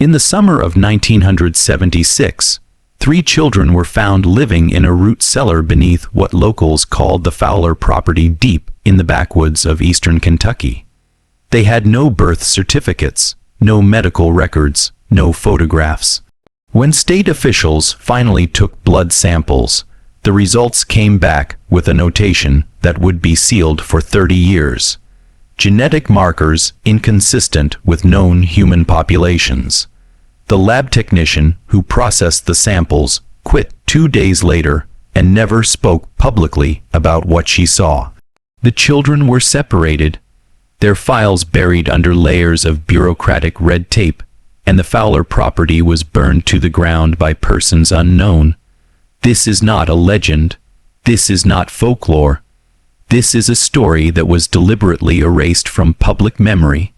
In the summer of 1976, 3 children were found living in a root cellar beneath what locals called the Fowler property deep in the backwoods of eastern Kentucky. They had no birth certificates, no medical records, no photographs. When state officials finally took blood samples, the results came back with a notation that would be sealed for 30 years. Genetic markers inconsistent with known human populations. The lab technician who processed the samples quit 2 days later and never spoke publicly about what she saw. The children were separated, their files buried under layers of bureaucratic red tape, and the Fowler property was burned to the ground by persons unknown. This is not a legend. This is not folklore. This is a story that was deliberately erased from public memory.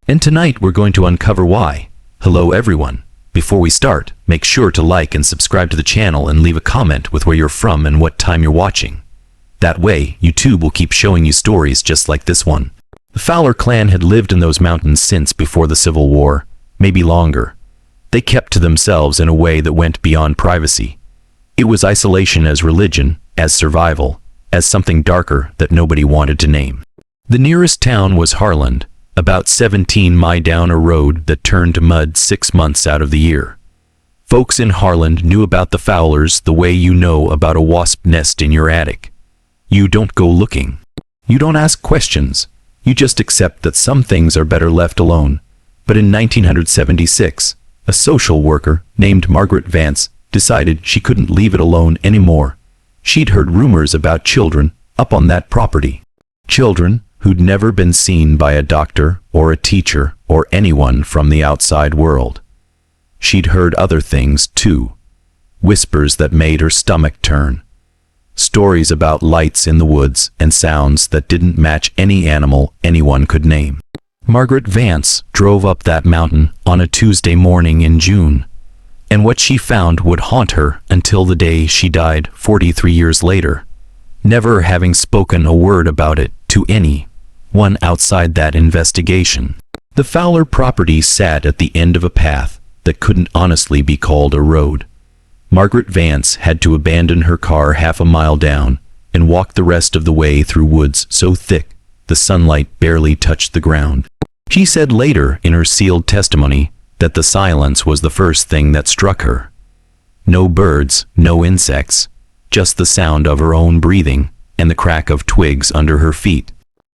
And tonight we're going to uncover why. Hello everyone. Before we start, make sure to like and subscribe to the channel and leave a comment with where you're from and what time you're watching. That way, YouTube will keep showing you stories just like this one. The Fowler clan had lived in those mountains since before the Civil War, maybe longer. They kept to themselves in a way that went beyond privacy. It was isolation as religion, as survival, as something darker that nobody wanted to name. The nearest town was Harland, about 17 miles down a road that turned to mud 6 months out of the year. Folks in Harland knew about the Fowlers the way you know about a wasp nest in your attic. You don't go looking. You don't ask questions. You just accept that some things are better left alone. But in 1976, a social worker named Margaret Vance decided she couldn't leave it alone anymore. She'd heard rumors about children up on that property. Children who'd never been seen by a doctor or a teacher or anyone from the outside world. She'd heard other things too. Whispers that made her stomach turn. Stories about lights in the woods and sounds that didn't match any animal anyone could name. Margaret Vance drove up that mountain on a Tuesday morning in June, and what she found would haunt her until the day she died 43 years later, never having spoken a word about it to anyone outside that investigation. The Fowler property sat at the end of a path that couldn't honestly be called a road. Margaret Vance had to abandon her car half a mile down and walk the rest of the way through woods so thick the sunlight barely touched the ground. She said later in her sealed testimony that the silence was the first thing that struck her. No birds, no insects, just the sound of her own breathing and the crack of twigs under her feet.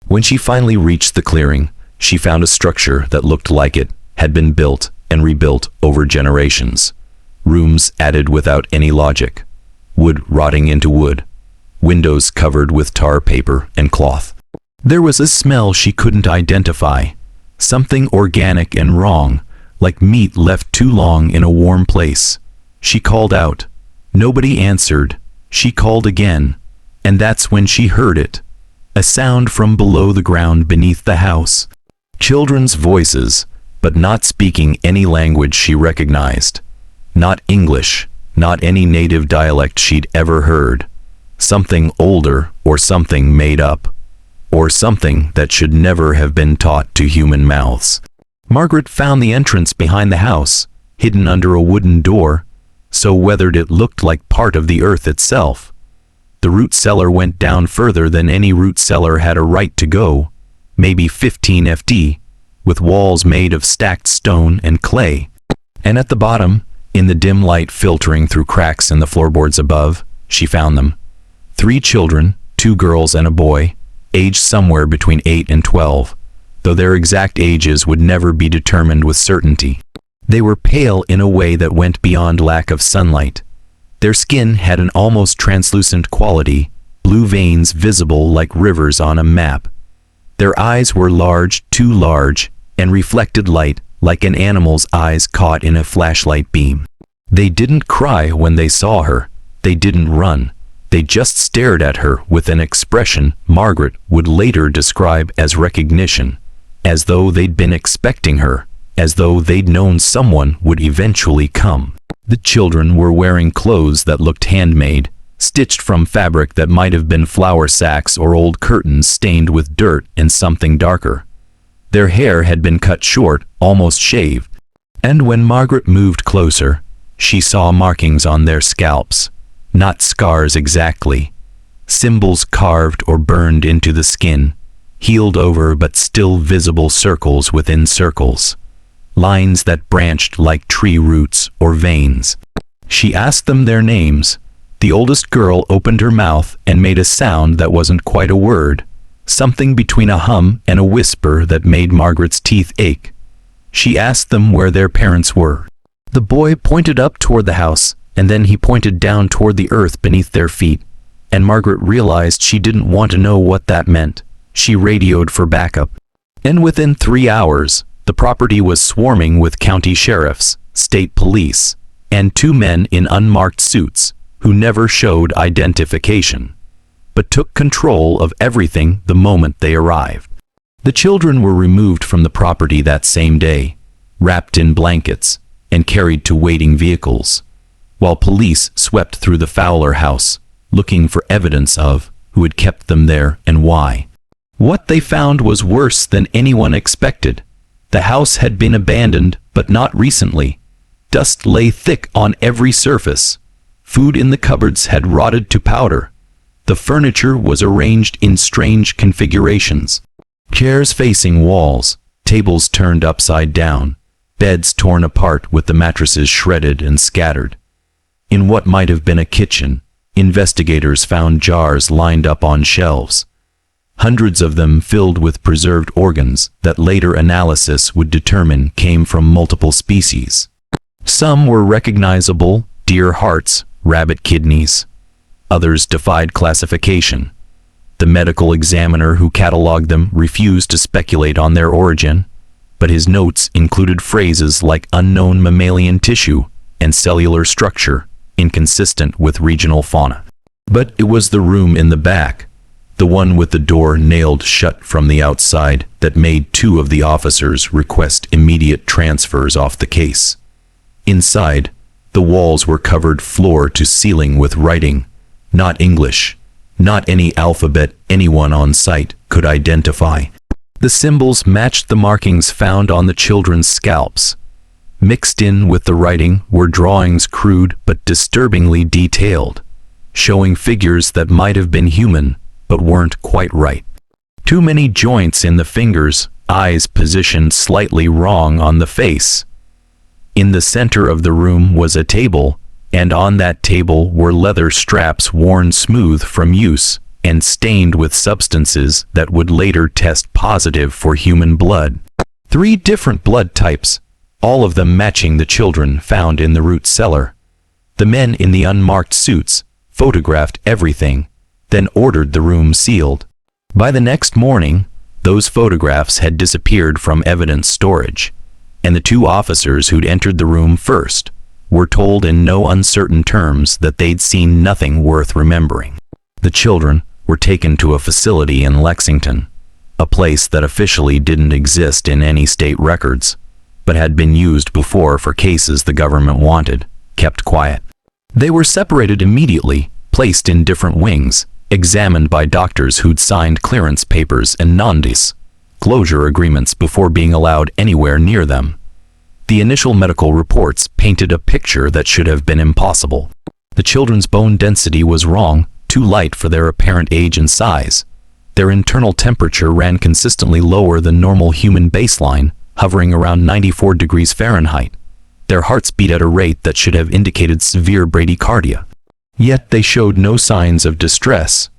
When she finally reached the clearing, she found a structure that looked like it had been built and rebuilt over generations. Rooms added without any logic. Wood rotting into wood. Windows covered with tar paper and cloth. There was a smell she couldn't identify. Something organic and wrong, like meat left too long in a warm place. She called out. Nobody answered. She called again, and that's when she heard it. A sound from below the ground beneath the house. Children's voices, but not speaking any language she recognized. Not English, not any native dialect she'd ever heard. Something older or something made up. Or something that should never have been taught to human mouths. Margaret found the entrance behind the house, hidden under a wooden door, so weathered it looked like part of the earth itself. The root cellar went down further than any root cellar had a right to go, maybe 15 FD, with walls made of stacked stone and clay. And at the bottom, in the dim light filtering through cracks in the floorboards above, she found them. 3 children, 2 girls and a boy, aged somewhere between 8 and 12, though their exact ages would never be determined with certainty. They were pale in a way that went beyond lack of sunlight. Their skin had an almost translucent quality, blue veins visible like rivers on a map. Their eyes were large, too large, and reflected light like an animal's eyes caught in a flashlight beam. They didn't cry when they saw her. They didn't run. They just stared at her with an expression Margaret would later describe as recognition, as though they'd been expecting her, as though they'd known someone would eventually come. The children were wearing clothes that looked handmade, stitched from fabric that might have been flour sacks or old curtains stained with dirt and something darker. Their hair had been cut short, almost shaved. And when Margaret moved closer, she saw markings on their scalps, not scars exactly, symbols carved or burned into the skin, healed over but still visible circles within circles, lines that branched like tree roots or veins. She asked them their names. The oldest girl opened her mouth and made a sound that wasn't quite a word, something between a hum and a whisper that made Margaret's teeth ache. She asked them where their parents were. The boy pointed up toward the house, and then he pointed down toward the earth beneath their feet, and Margaret realized she didn't want to know what that meant. She radioed for backup. And within 3 hours, the property was swarming with county sheriffs, state police, and 2 men in unmarked suits who never showed identification, but took control of everything the moment they arrived. The children were removed from the property that same day, wrapped in blankets, and carried to waiting vehicles, while police swept through the Fowler house, looking for evidence of who had kept them there and why. What they found was worse than anyone expected. The house had been abandoned, but not recently. Dust lay thick on every surface. Food in the cupboards had rotted to powder. The furniture was arranged in strange configurations. Chairs facing walls, tables turned upside down, beds torn apart with the mattresses shredded and scattered. In what might have been a kitchen, investigators found jars lined up on shelves, hundreds of them filled with preserved organs that later analysis would determine came from multiple species. Some were recognizable: deer hearts, rabbit kidneys. Others defied classification. The medical examiner who cataloged them refused to speculate on their origin, but his notes included phrases like unknown mammalian tissue and cellular structure, inconsistent with regional fauna. But it was the room in the back, the one with the door nailed shut from the outside, that made 2 of the officers request immediate transfers off the case. Inside, the walls were covered floor to ceiling with writing, not English, not any alphabet anyone on site could identify. The symbols matched the markings found on the children's scalps. Mixed in with the writing were drawings crude but disturbingly detailed, showing figures that might have been human but weren't quite right. Too many joints in the fingers, eyes positioned slightly wrong on the face. In the center of the room was a table, and on that table were leather straps worn smooth from use and stained with substances that would later test positive for human blood. 3 different blood types, all of them matching the children found in the root cellar. The men in the unmarked suits photographed everything, then ordered the room sealed. By the next morning, those photographs had disappeared from evidence storage, and the 2 officers who'd entered the room first were told in no uncertain terms that they'd seen nothing worth remembering. The children were taken to a facility in Lexington, a place that officially didn't exist in any state records, but had been used before for cases the government wanted, kept quiet. They were separated immediately, placed in different wings, examined by doctors who'd signed clearance papers and non-disclosure agreements before being allowed anywhere near them. The initial medical reports painted a picture that should have been impossible. The children's bone density was wrong, too light for their apparent age and size. Their internal temperature ran consistently lower than normal human baseline, hovering around 94 degrees Fahrenheit. Their hearts beat at a rate that should have indicated severe bradycardia. Yet they showed no signs of distress.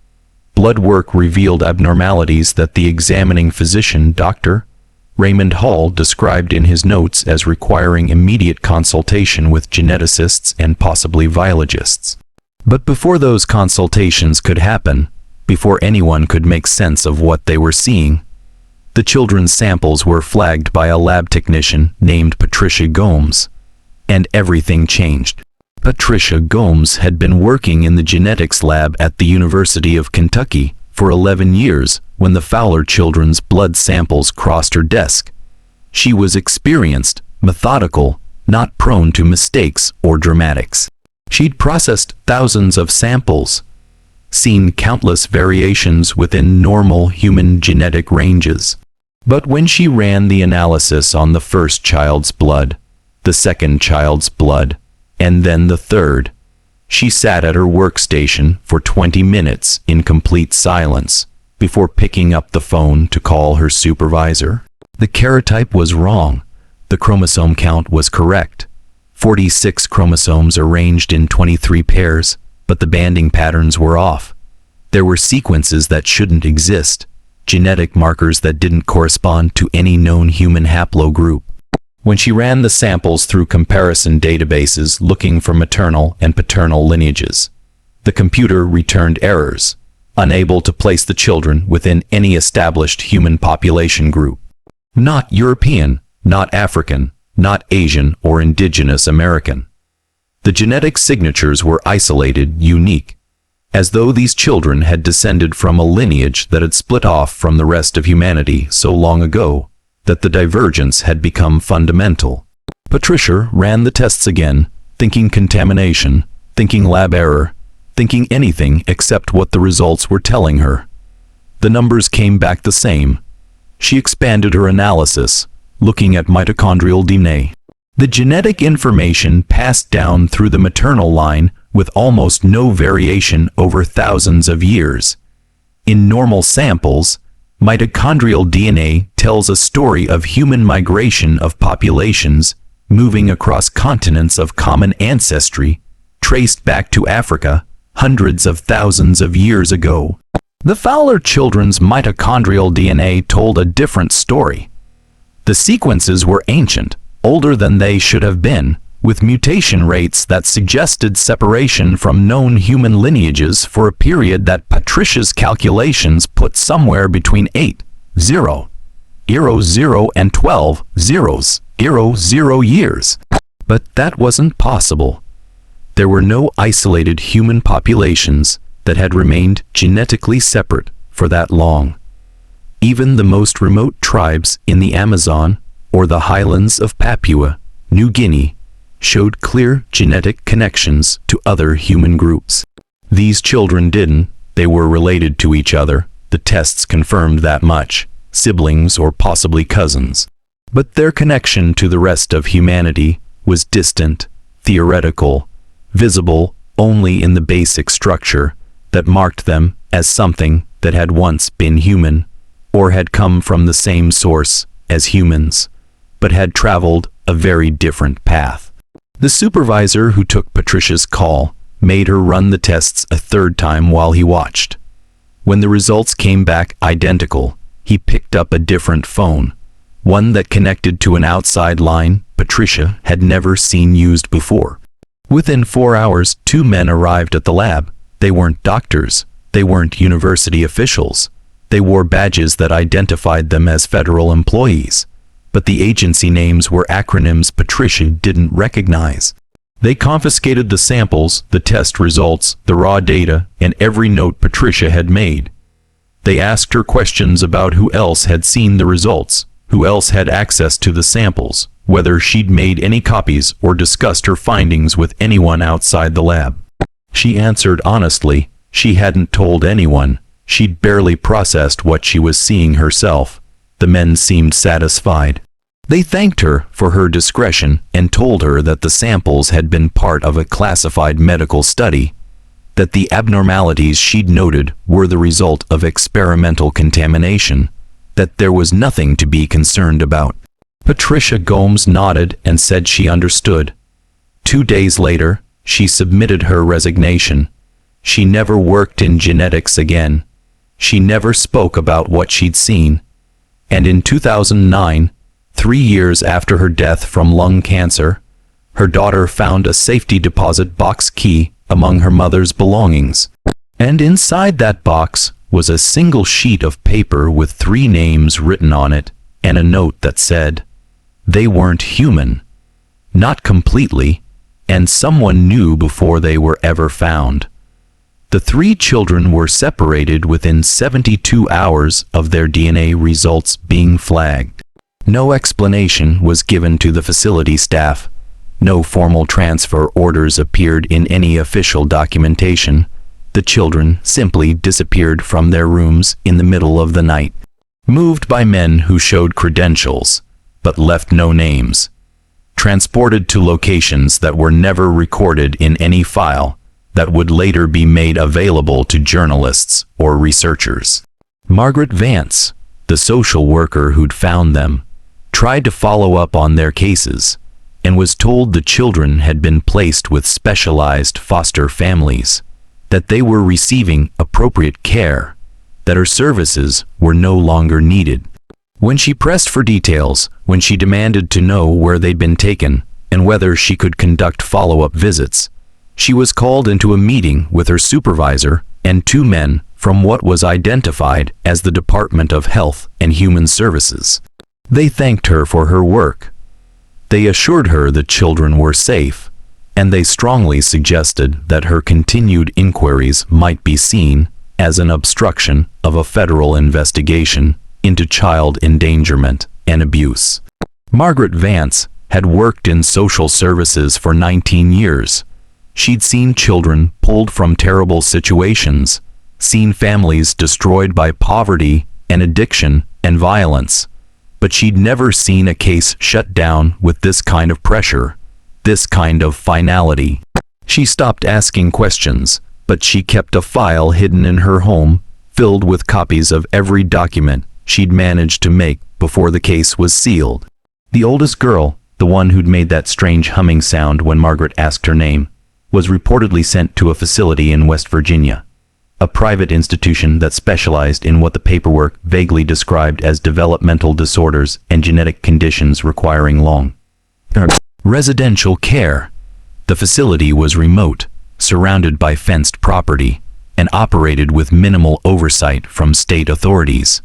Blood work revealed abnormalities that the examining physician, Dr. Raymond Hall, described in his notes as requiring immediate consultation with geneticists and possibly biologists. But before those consultations could happen, before anyone could make sense of what they were seeing, the children's samples were flagged by a lab technician named Patricia Gomes, and everything changed. Patricia Gomes had been working in the genetics lab at the University of Kentucky for 11 years when the Fowler children's blood samples crossed her desk. She was experienced, methodical, not prone to mistakes or dramatics. She'd processed thousands of samples, seen countless variations within normal human genetic ranges. But when she ran the analysis on the first child's blood, the second child's blood, and then the third. She sat at her workstation for 20 minutes in complete silence before picking up the phone to call her supervisor. The karyotype was wrong. The chromosome count was correct. 46 chromosomes arranged in 23 pairs, but the banding patterns were off. There were sequences that shouldn't exist, genetic markers that didn't correspond to any known human haplogroup. When she ran the samples through comparison databases looking for maternal and paternal lineages, the computer returned errors, unable to place the children within any established human population group. Not European, not African, not Asian or Indigenous American. The genetic signatures were isolated, unique, as though these children had descended from a lineage that had split off from the rest of humanity so long ago that the divergence had become fundamental. Patricia ran the tests again, thinking contamination, thinking lab error, thinking anything except what the results were telling her. The numbers came back the same. She expanded her analysis, looking at mitochondrial DNA. The genetic information passed down through the maternal line with almost no variation over thousands of years. In normal samples, mitochondrial DNA tells a story of human migration of populations moving across continents of common ancestry, traced back to Africa hundreds of thousands of years ago. The Fowler children's mitochondrial DNA told a different story. The sequences were ancient, older than they should have been, with mutation rates that suggested separation from known human lineages for a period that Patricia's calculations put somewhere between 8,000 and 12,000 years. But that wasn't possible. There were no isolated human populations that had remained genetically separate for that long. Even the most remote tribes in the Amazon or the highlands of Papua New Guinea showed clear genetic connections to other human groups. These children didn't. They were related to each other. The tests confirmed that much. Siblings or possibly cousins. But their connection to the rest of humanity was distant, theoretical, visible only in the basic structure that marked them as something that had once been human, or had come from the same source as humans, but had traveled a very different path. The supervisor who took Patricia's call made her run the tests a third time while he watched. When the results came back identical, he picked up a different phone, one that connected to an outside line Patricia had never seen used before. Within 4 hours, 2 men arrived at the lab. They weren't doctors. They weren't university officials. They wore badges that identified them as federal employees. But the agency names were acronyms Patricia didn't recognize. They confiscated the samples, the test results, the raw data, and every note Patricia had made. They asked her questions about who else had seen the results, who else had access to the samples, whether she'd made any copies or discussed her findings with anyone outside the lab. She answered honestly, she hadn't told anyone. She'd barely processed what she was seeing herself. The men seemed satisfied. They thanked her for her discretion and told her that the samples had been part of a classified medical study, that the abnormalities she'd noted were the result of experimental contamination, that there was nothing to be concerned about. Patricia Gomes nodded and said she understood. 2 days later, she submitted her resignation. She never worked in genetics again. She never spoke about what she'd seen. And in 2009, 3 years after her death from lung cancer, her daughter found a safety deposit box key among her mother's belongings. And inside that box was a single sheet of paper with 3 names written on it and a note that said, "They weren't human. Not completely, and someone knew before they were ever found." The 3 children were separated within 72 hours of their DNA results being flagged. No explanation was given to the facility staff. No formal transfer orders appeared in any official documentation. The children simply disappeared from their rooms in the middle of the night, moved by men who showed credentials, but left no names. transported to locations that were never recorded in any file that would later be made available to journalists or researchers. Margaret Vance, the social worker who'd found them, tried to follow up on their cases and was told the children had been placed with specialized foster families, that they were receiving appropriate care, that her services were no longer needed. When she pressed for details, when she demanded to know where they'd been taken and whether she could conduct follow-up visits, she was called into a meeting with her supervisor and two men from what was identified as the Department of Health and Human Services. They thanked her for her work. They assured her the children were safe, and they strongly suggested that her continued inquiries might be seen as an obstruction of a federal investigation into child endangerment and abuse. Margaret Vance had worked in social services for 19 years. She'd seen children pulled from terrible situations, seen families destroyed by poverty and addiction and violence, but she'd never seen a case shut down with this kind of pressure, this kind of finality. She stopped asking questions, but she kept a file hidden in her home, filled with copies of every document she'd managed to make before the case was sealed. The oldest girl, the one who'd made that strange humming sound when Margaret asked her name, was reportedly sent to a facility in West Virginia, a private institution that specialized in what the paperwork vaguely described as developmental disorders and genetic conditions requiring long residential care. The facility was remote, surrounded by fenced property, and operated with minimal oversight from state authorities.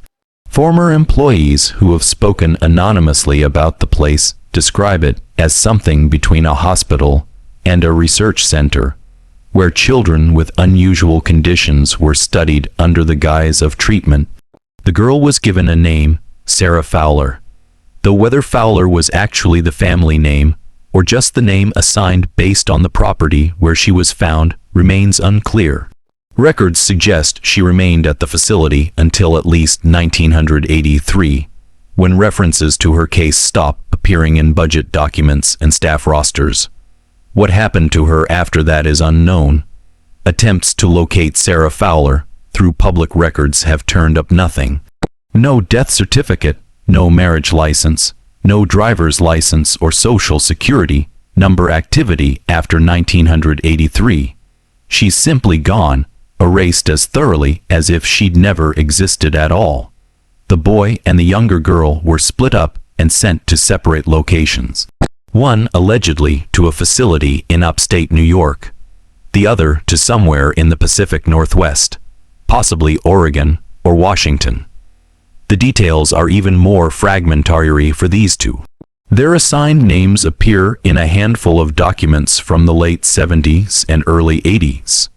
Former employees who have spoken anonymously about the place describe it as something between a hospital and a research center, where children with unusual conditions were studied under the guise of treatment. The girl was given a name, Sarah Fowler, though whether Fowler was actually the family name or just the name assigned based on the property where she was found remains unclear. Records suggest she remained at the facility until at least 1983, when references to her case stopped appearing in budget documents and staff rosters. What happened to her after that is unknown. Attempts to locate Sarah Fowler through public records have turned up nothing. No death certificate, no marriage license, no driver's license or social security number activity after 1983. She's simply gone, erased as thoroughly as if she'd never existed at all. The boy and the younger girl were split up and sent to separate locations. One allegedly to a facility in upstate New York, the other to somewhere in the Pacific Northwest, possibly Oregon or Washington. The details are even more fragmentary for these two. Their assigned names appear in a handful of documents from the late 70s and early 80s,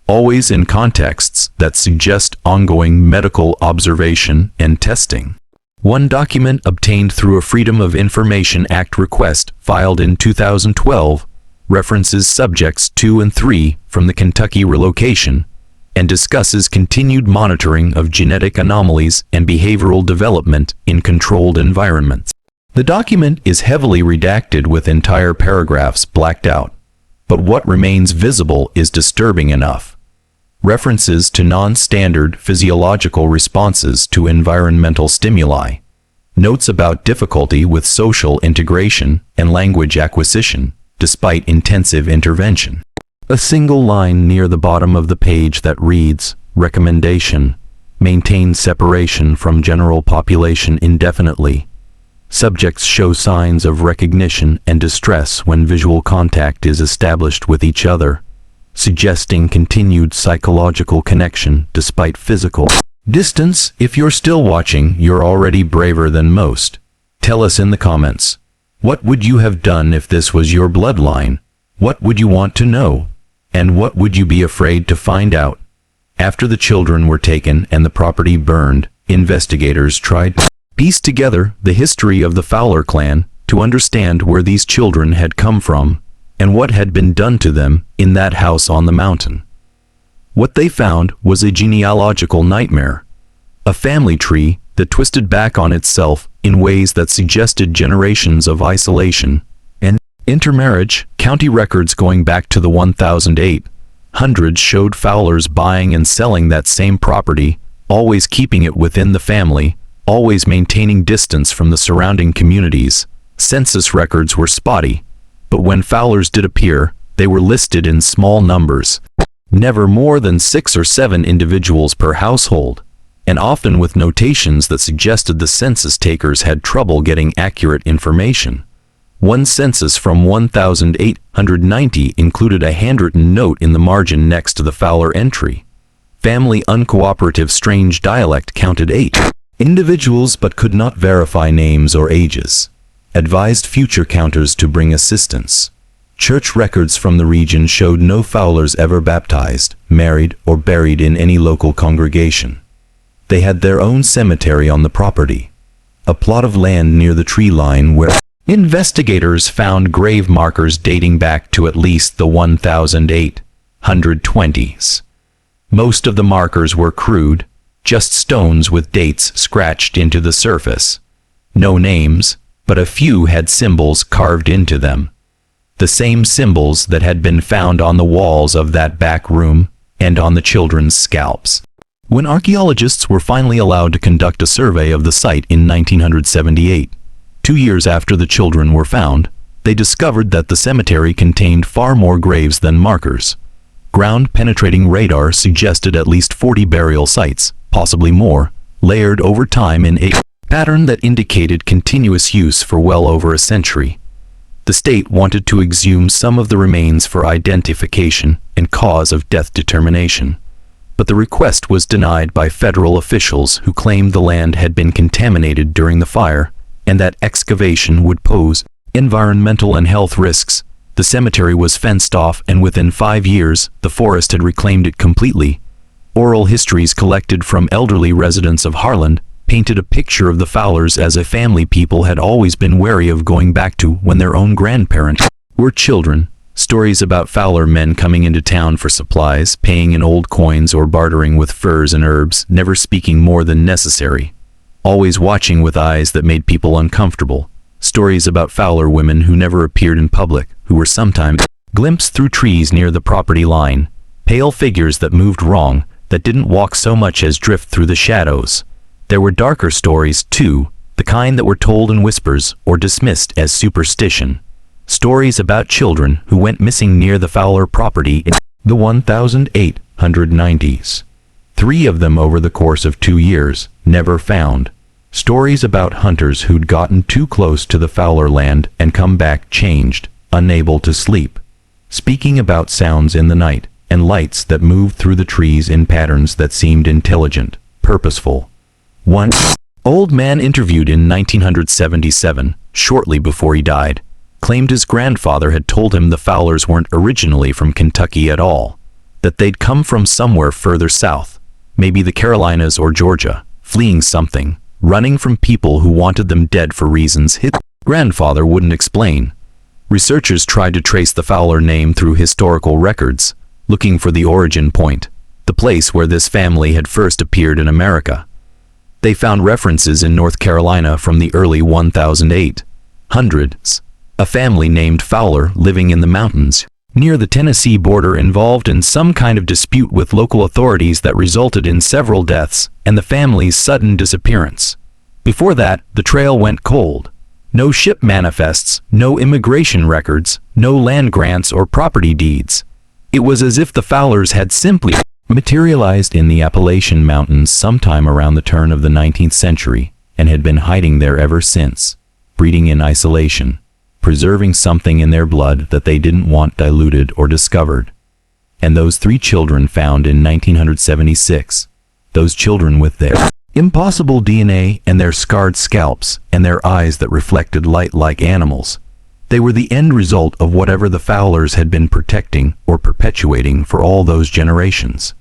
always in contexts that suggest ongoing medical observation and testing. One document obtained through a Freedom of Information Act request filed in 2012 references subjects 2 and 3 from the Kentucky relocation and discusses continued monitoring of genetic anomalies and behavioral development in controlled environments. The document is heavily redacted with entire paragraphs blacked out, but what remains visible is disturbing enough. References to non-standard physiological responses to environmental stimuli, notes about difficulty with social integration and language acquisition despite intensive intervention. A single line near the bottom of the page that reads, "Recommendation: maintain separation from general population indefinitely. Subjects show signs of recognition and distress when visual contact is established with each other, suggesting continued psychological connection despite physical distance." If you're still watching, you're already braver than most. Tell us in the comments. What would you have done if this was your bloodline? What would you want to know? And what would you be afraid to find out? After the children were taken and the property burned, investigators tried to piece together the history of the Fowler clan to understand where these children had come from and what had been done to them in that house on the mountain. What they found was a genealogical nightmare, a family tree that twisted back on itself in ways that suggested generations of isolation, Intermarriage, county records going back to the 1800s showed Fowlers buying and selling that same property, always keeping it within the family, always maintaining distance from the surrounding communities. Census records were spotty, but when Fowlers did appear, they were listed in small numbers, never more than 6 or 7 individuals per household, and often with notations that suggested the census takers had trouble getting accurate information. One census from 1890 included a handwritten note in the margin next to the Fowler entry. Family uncooperative strange dialect counted 8 individuals but could not verify names or ages. Advised future counters to bring assistance. Church records from the region showed no Fowlers ever baptized, married, or buried in any local congregation. They had their own cemetery on the property, a plot of land near the tree line where investigators found grave markers dating back to at least the 1820s. Most of the markers were crude, just stones with dates scratched into the surface. No names, but a few had symbols carved into them. The same symbols that had been found on the walls of that back room and on the children's scalps. When archaeologists were finally allowed to conduct a survey of the site in 1978, 2 years after the children were found, they discovered that the cemetery contained far more graves than markers. Ground-penetrating radar suggested at least 40 burial sites, possibly more, layered over time in a pattern that indicated continuous use for well over a century. The state wanted to exhume some of the remains for identification and cause of death determination, but the request was denied by federal officials who claimed the land had been contaminated during the fire and that excavation would pose environmental and health risks. The cemetery was fenced off, and within 5 years, the forest had reclaimed it completely. Oral histories collected from elderly residents of Harland painted a picture of the Fowlers as a family people had always been wary of going back to when their own grandparents were children. Stories about Fowler men coming into town for supplies, paying in old coins or bartering with furs and herbs, never speaking more than necessary. Always watching with eyes that made people uncomfortable. Stories about Fowler women who never appeared in public, who were sometimes glimpsed through trees near the property line. Pale figures that moved wrong, that didn't walk so much as drift through the shadows. There were darker stories, too, the kind that were told in whispers or dismissed as superstition. Stories about children who went missing near the Fowler property in the 1890s. 3 of them over the course of 2 years, never found. Stories about hunters who'd gotten too close to the Fowler land and come back changed, unable to sleep. Speaking about sounds in the night and lights that moved through the trees in patterns that seemed intelligent, purposeful. One old man interviewed in 1977, shortly before he died, claimed his grandfather had told him the Fowlers weren't originally from Kentucky at all, that they'd come from somewhere further south, maybe the Carolinas or Georgia, fleeing something, running from people who wanted them dead for reasons his grandfather wouldn't explain. Researchers tried to trace the Fowler name through historical records, looking for the origin point, the place where this family had first appeared in America. They found references in North Carolina from the early 1800s. A family named Fowler living in the mountains near the Tennessee border involved in some kind of dispute with local authorities that resulted in several deaths and the family's sudden disappearance. Before that, the trail went cold. No ship manifests, no immigration records, no land grants or property deeds. It was as if the Fowlers had simply materialized in the Appalachian Mountains sometime around the turn of the 19th century and had been hiding there ever since, breeding in isolation, preserving something in their blood that they didn't want diluted or discovered. And those 3 children found in 1976, those children with their impossible DNA and their scarred scalps and their eyes that reflected light like animals, they were the end result of whatever the Fowlers had been protecting or perpetuating for all those generations.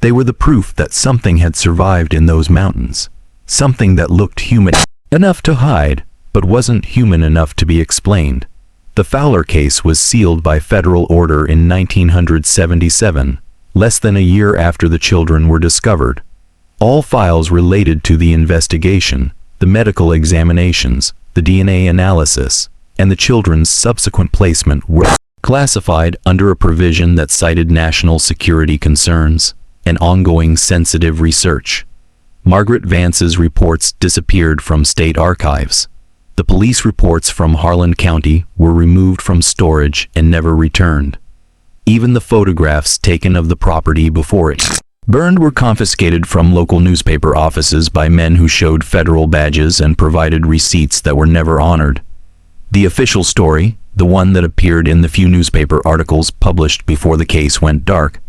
They were the proof that something had survived in those mountains, something that looked human enough to hide, but wasn't human enough to be explained. The Fowler case was sealed by federal order in 1977, less than a year after the children were discovered. All files related to the investigation, the medical examinations, the DNA analysis, and the children's subsequent placement were classified under a provision that cited national security concerns and ongoing sensitive research. Margaret Vance's reports disappeared from state archives. The police reports from Harlan County were removed from storage and never returned. Even the photographs taken of the property before it burned were confiscated from local newspaper offices by men who showed federal badges and provided receipts that were never honored. The official story, the one that appeared in the few newspaper articles published before the case went dark,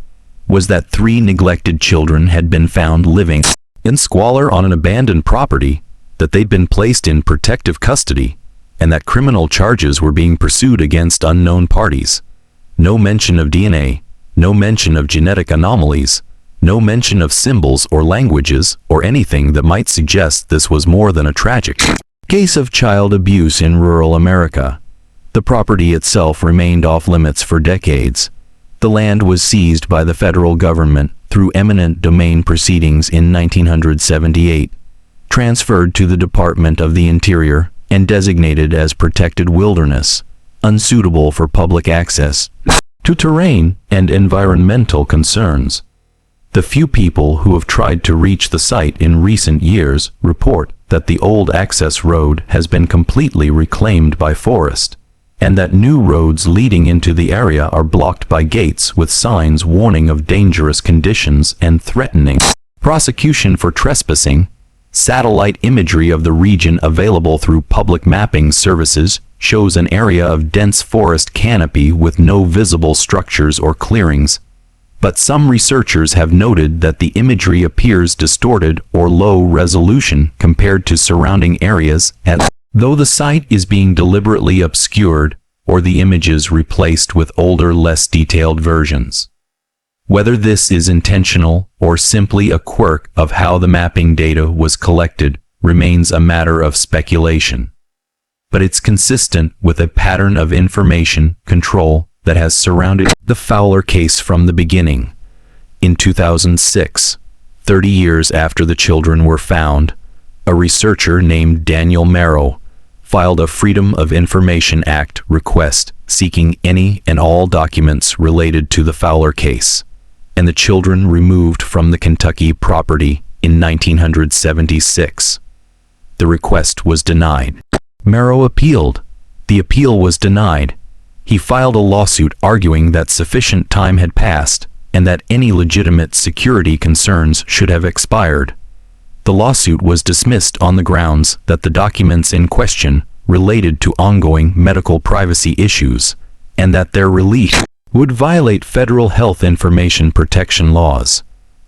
was that 3 neglected children had been found living in squalor on an abandoned property, that they'd been placed in protective custody, and that criminal charges were being pursued against unknown parties. No mention of DNA, no mention of genetic anomalies, no mention of symbols or languages or anything that might suggest this was more than a tragic case of child abuse in rural America. The property itself remained off limits for decades. The land was seized by the federal government through eminent domain proceedings in 1978, transferred to the Department of the Interior, and designated as protected wilderness, unsuitable for public access to terrain and environmental concerns. The few people who have tried to reach the site in recent years report that the old access road has been completely reclaimed by forest, and that new roads leading into the area are blocked by gates with signs warning of dangerous conditions and threatening prosecution for trespassing. Satellite imagery of the region available through public mapping services shows an area of dense forest canopy with no visible structures or clearings. But some researchers have noted that the imagery appears distorted or low resolution compared to surrounding areas, as though the site is being deliberately obscured or the images replaced with older, less detailed versions. Whether this is intentional or simply a quirk of how the mapping data was collected remains a matter of speculation. But it's consistent with a pattern of information control that has surrounded the Fowler case from the beginning. In 2006, 30 years after the children were found, a researcher named Daniel Merrow filed a Freedom of Information Act request seeking any and all documents related to the Fowler case, and the children removed from the Kentucky property in 1976. The request was denied. Merrow appealed. The appeal was denied. He filed a lawsuit arguing that sufficient time had passed and that any legitimate security concerns should have expired. The lawsuit was dismissed on the grounds that the documents in question related to ongoing medical privacy issues and that their release would violate federal health information protection laws.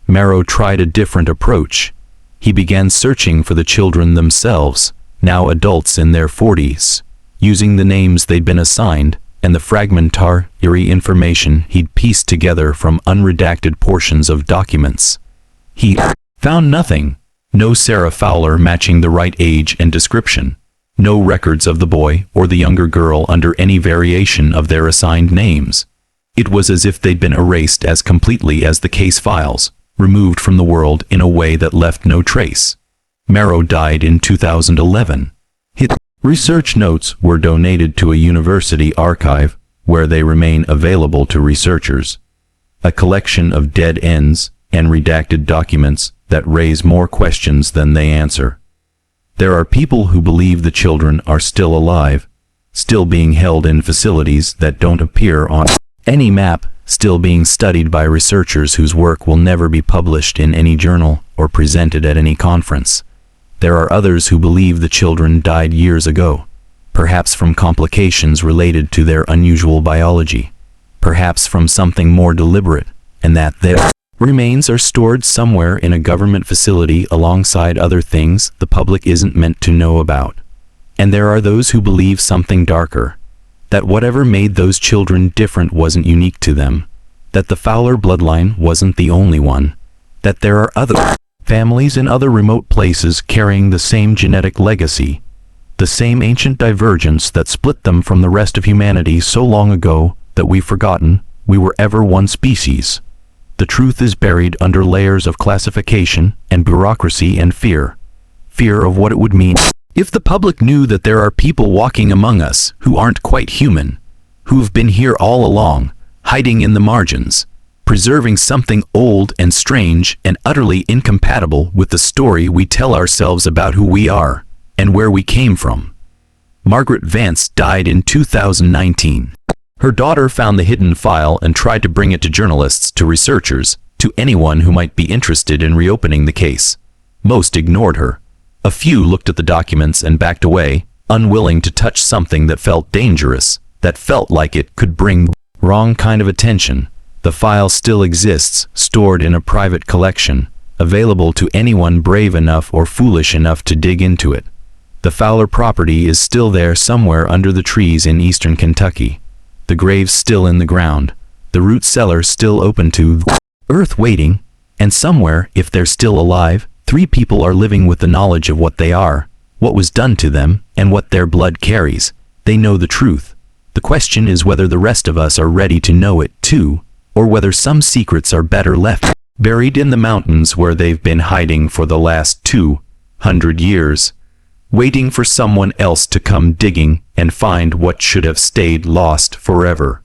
Merrow tried a different approach. He began searching for the children themselves, now adults in their 40s, using the names they'd been assigned and the fragmentary information he'd pieced together from unredacted portions of documents. He found nothing. No Sarah Fowler matching the right age and description. No records of the boy or the younger girl under any variation of their assigned names. It was as if they'd been erased as completely as the case files, removed from the world in a way that left no trace. Merrow died in 2011. His research notes were donated to a university archive, where they remain available to researchers. A collection of dead ends and redacted documents that raise more questions than they answer. There are people who believe the children are still alive, still being held in facilities that don't appear on any map, still being studied by researchers whose work will never be published in any journal or presented at any conference. There are others who believe the children died years ago, perhaps from complications related to their unusual biology, perhaps from something more deliberate, and that their remains are stored somewhere in a government facility alongside other things the public isn't meant to know about. And there are those who believe something darker, that whatever made those children different wasn't unique to them, that the Fowler bloodline wasn't the only one, that there are other families in other remote places carrying the same genetic legacy, the same ancient divergence that split them from the rest of humanity so long ago that we've forgotten we were ever one species. The truth is buried under layers of classification and bureaucracy and fear. Fear of what it would mean If the public knew that there are people walking among us who aren't quite human, who've been here all along, hiding in the margins, preserving something old and strange and utterly incompatible with the story we tell ourselves about who we are and where we came from. Margaret Vance died in 2019. Her daughter found the hidden file and tried to bring it to journalists, to researchers, to anyone who might be interested in reopening the case. Most ignored her. A few looked at the documents and backed away, unwilling to touch something that felt dangerous, that felt like it could bring wrong kind of attention. The file still exists, stored in a private collection, available to anyone brave enough or foolish enough to dig into it. The Fowler property is still there somewhere under the trees in eastern Kentucky. The grave's still in the ground, the root cellar still open to the earth waiting, and somewhere, if they're still alive, 3 people are living with the knowledge of what they are, what was done to them, and what their blood carries. They know the truth. The question is whether the rest of us are ready to know it too, or whether some secrets are better left buried in the mountains where they've been hiding for the last 200 years, waiting for someone else to come digging and find what should have stayed lost forever.